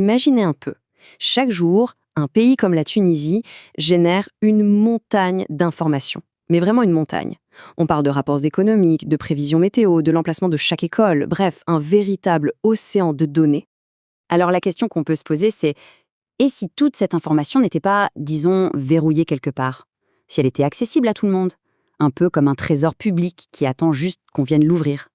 Imaginez un peu. Chaque jour, un pays comme la Tunisie génère une montagne d'informations. Mais vraiment une montagne. On parle de rapports économiques, de prévisions météo, de l'emplacement de chaque école, bref, un véritable océan de données. Alors la question qu'on peut se poser, c'est et si toute cette information n'était pas, disons, verrouillée quelque part? Si elle était accessible à tout le monde? Un peu comme un trésor public qui attend juste qu'on vienne l'ouvrir.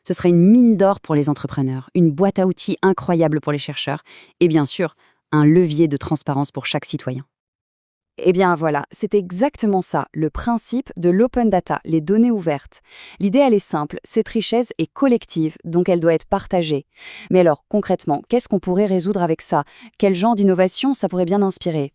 Ce serait une mine d'or pour les entrepreneurs, une boîte à outils incroyable pour les chercheurs, et bien sûr, un levier de transparence pour chaque citoyen. Eh bien voilà, c'est exactement ça, le principe de l'open data, les données ouvertes. L'idée, elle est simple, cette richesse est collective, donc elle doit être partagée. Mais alors, concrètement, qu'est-ce qu'on pourrait résoudre avec ça? Quel genre d'innovation ça pourrait bien inspirer?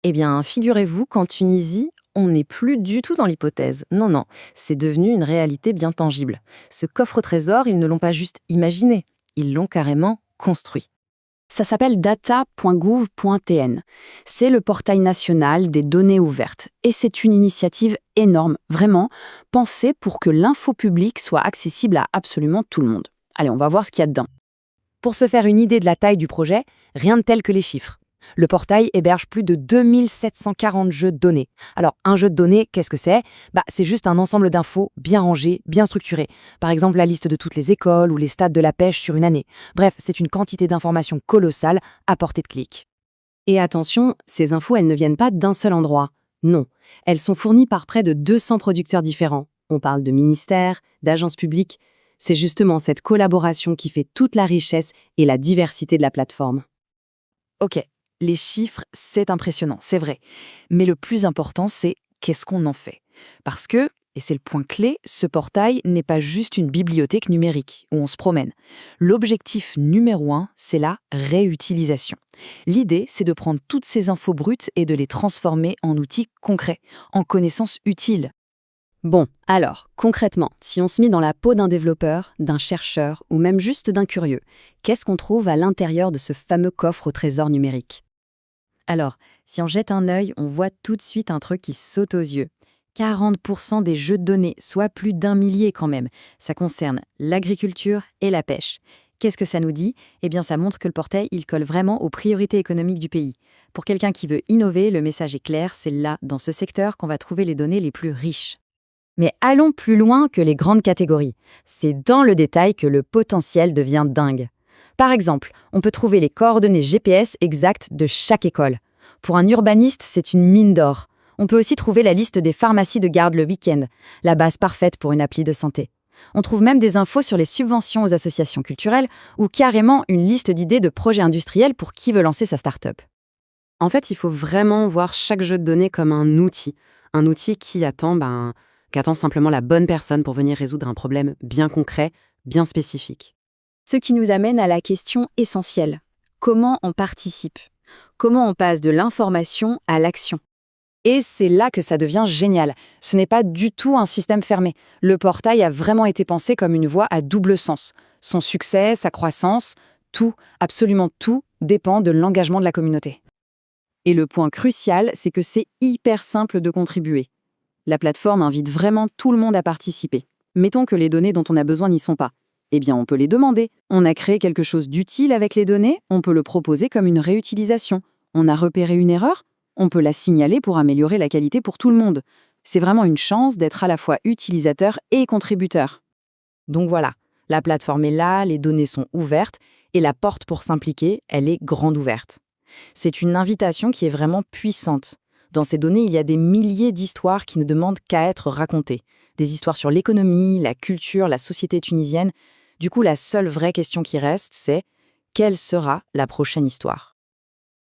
Eh bien, figurez-vous qu'en Tunisie, on n'est plus du tout dans l'hypothèse. Non, non, c'est devenu une réalité bien tangible. Ce coffre-trésor, ils ne l'ont pas juste imaginé, ils l'ont carrément construit. Ça s'appelle data.gouv.tn. C'est le portail national des données ouvertes. Et c'est une initiative énorme, vraiment, pensée pour que l'info publique soit accessible à absolument tout le monde. Allez, on va voir ce qu'il y a dedans. Pour se faire une idée de la taille du projet, rien de tel que les chiffres. Le portail héberge plus de 2740 jeux de données. Alors, un jeu de données, qu'est-ce que c'est? C'est juste un ensemble d'infos bien rangées, bien structurées. Par exemple, la liste de toutes les écoles ou les stades de la pêche sur une année. Bref, c'est une quantité d'informations colossale à portée de clic. Et attention, ces infos, elles ne viennent pas d'un seul endroit. Non, elles sont fournies par près de 200 producteurs différents. On parle de ministères, d'agences publiques. C'est justement cette collaboration qui fait toute la richesse et la diversité de la plateforme. Ok, les chiffres, c'est impressionnant, c'est vrai. Mais le plus important, c'est qu'est-ce qu'on en fait. Parce que, et c'est le point clé, ce portail n'est pas juste une bibliothèque numérique où on se promène. L'objectif numéro 1, c'est la réutilisation. L'idée, c'est de prendre toutes ces infos brutes et de les transformer en outils concrets, en connaissances utiles. Bon, alors, concrètement, si on se met dans la peau d'un développeur, d'un chercheur ou même juste d'un curieux, qu'est-ce qu'on trouve à l'intérieur de ce fameux coffre au trésor numérique? Alors, si on jette un œil, on voit tout de suite un truc qui saute aux yeux. 40% des jeux de données, soit plus d'1 millier quand même. Ça concerne l'agriculture et la pêche. Qu'est-ce que ça nous dit? Eh bien, ça montre que le portail, il colle vraiment aux priorités économiques du pays. Pour quelqu'un qui veut innover, le message est clair, c'est là, dans ce secteur, qu'on va trouver les données les plus riches. Mais allons plus loin que les grandes catégories. C'est dans le détail que le potentiel devient dingue. Par exemple, on peut trouver les coordonnées GPS exactes de chaque école. Pour un urbaniste, c'est une mine d'or. On peut aussi trouver la liste des pharmacies de garde le week-end, la base parfaite pour une appli de santé. On trouve même des infos sur les subventions aux associations culturelles ou carrément une liste d'idées de projets industriels pour qui veut lancer sa start-up. En fait, il faut vraiment voir chaque jeu de données comme un outil qui attend simplement la bonne personne pour venir résoudre un problème bien concret, bien spécifique. Ce qui nous amène à la question essentielle. Comment on participe? Comment on passe de l'information à l'action? Et c'est là que ça devient génial. Ce n'est pas du tout un système fermé. Le portail a vraiment été pensé comme une voie à double sens. Son succès, sa croissance, tout, absolument tout, dépend de l'engagement de la communauté. Et le point crucial, c'est que c'est hyper simple de contribuer. La plateforme invite vraiment tout le monde à participer. Mettons que les données dont on a besoin n'y sont pas. Eh bien, on peut les demander. On a créé quelque chose d'utile avec les données, on peut le proposer comme une réutilisation. On a repéré une erreur, on peut la signaler pour améliorer la qualité pour tout le monde. C'est vraiment une chance d'être à la fois utilisateur et contributeur. Donc voilà, la plateforme est là, les données sont ouvertes, et la porte pour s'impliquer, elle est grande ouverte. C'est une invitation qui est vraiment puissante. Dans ces données, il y a des milliers d'histoires qui ne demandent qu'à être racontées. Des histoires sur l'économie, la culture, la société tunisienne. Du coup, la seule vraie question qui reste, c'est quelle sera la prochaine histoire ?